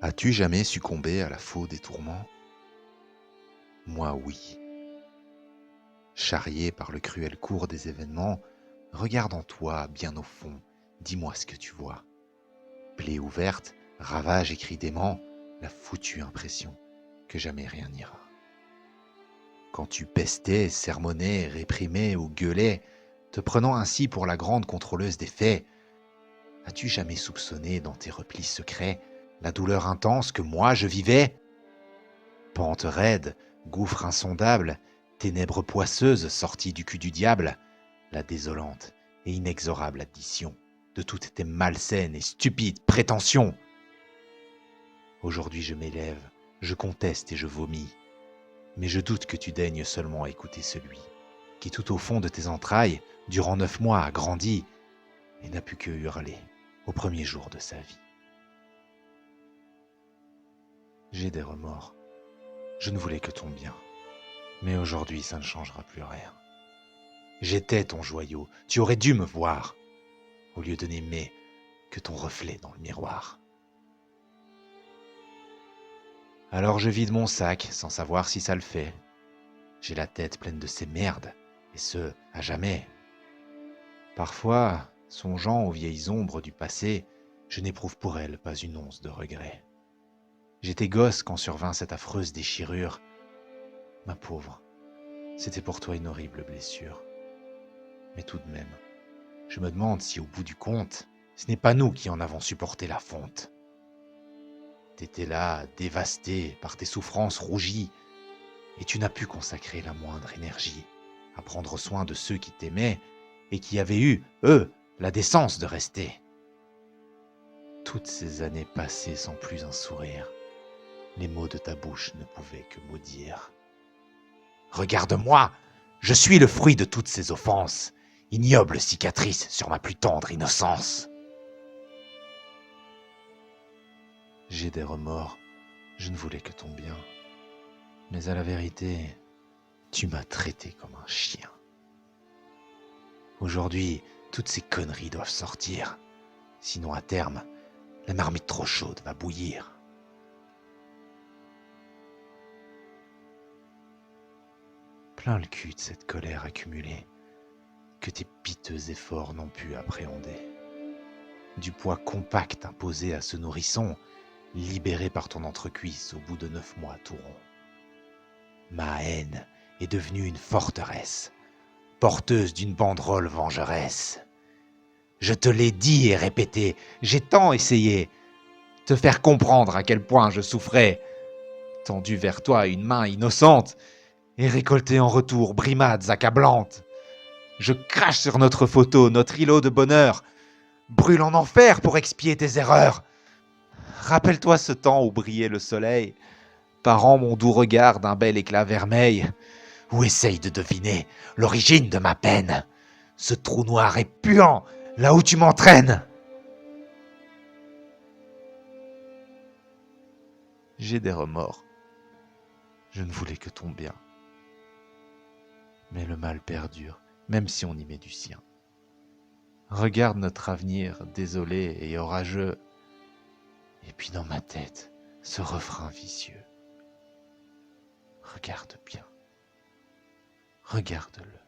As-tu jamais succombé à la faux des tourments? Moi, oui. Charrié par le cruel cours des événements, regarde en toi, bien au fond, dis-moi ce que tu vois. Plaie ouverte, ravage et cri d'aimant, la foutue impression que jamais rien n'ira. Quand tu pestais, sermonnais, réprimais ou gueulais, te prenant ainsi pour la grande contrôleuse des faits, as-tu jamais soupçonné dans tes replis secrets la douleur intense que moi je vivais? Pente raide, gouffre insondable, ténèbres poisseuses sorties du cul du diable, la désolante et inexorable addition de toutes tes malsaines et stupides prétentions. Aujourd'hui je m'élève, je conteste et je vomis, mais je doute que tu daignes seulement écouter celui qui tout au fond de tes entrailles, durant 9 mois, a grandi et n'a pu que hurler au premier jour de sa vie. J'ai des remords, je ne voulais que ton bien, mais aujourd'hui ça ne changera plus rien. J'étais ton joyau, tu aurais dû me voir, au lieu de n'aimer que ton reflet dans le miroir. Alors je vide mon sac sans savoir si ça le fait. J'ai la tête pleine de ces merdes, et ce, à jamais. Parfois, songeant aux vieilles ombres du passé, je n'éprouve pour elles pas une once de regret. J'étais gosse quand survint cette affreuse déchirure. Ma pauvre, c'était pour toi une horrible blessure. Mais tout de même, je me demande si au bout du compte, ce n'est pas nous qui en avons supporté la fonte. T'étais là, dévasté par tes souffrances rougies, et tu n'as pu consacrer la moindre énergie à prendre soin de ceux qui t'aimaient et qui avaient eu, eux, la décence de rester. Toutes ces années passées sans plus un sourire, les mots de ta bouche ne pouvaient que maudire. Regarde-moi, je suis le fruit de toutes ces offenses, ignoble cicatrice sur ma plus tendre innocence. J'ai des remords, je ne voulais que ton bien. Mais à la vérité, tu m'as traité comme un chien. Aujourd'hui, toutes ces conneries doivent sortir. Sinon, à terme, la marmite trop chaude va bouillir. Plein le cul de cette colère accumulée que tes piteux efforts n'ont pu appréhender. Du poids compact imposé à ce nourrisson, libéré par ton entrecuisse au bout de 9 mois tout rond. Ma haine est devenue une forteresse, porteuse d'une banderole vengeresse. Je te l'ai dit et répété, j'ai tant essayé, te faire comprendre à quel point je souffrais, tendu vers toi une main innocente, et récolté en retour brimades accablantes. Je crache sur notre photo, notre îlot de bonheur, brûle en enfer pour expier tes erreurs. Rappelle-toi ce temps où brillait le soleil, parant mon doux regard d'un bel éclat vermeil, ou essaye de deviner l'origine de ma peine, ce trou noir et puant, là où tu m'entraînes. J'ai des remords. Je ne voulais que ton bien. Mais le mal perdure, même si on y met du sien. Regarde notre avenir désolé et orageux. Et puis dans ma tête, ce refrain vicieux. Regarde bien. Regarde-le.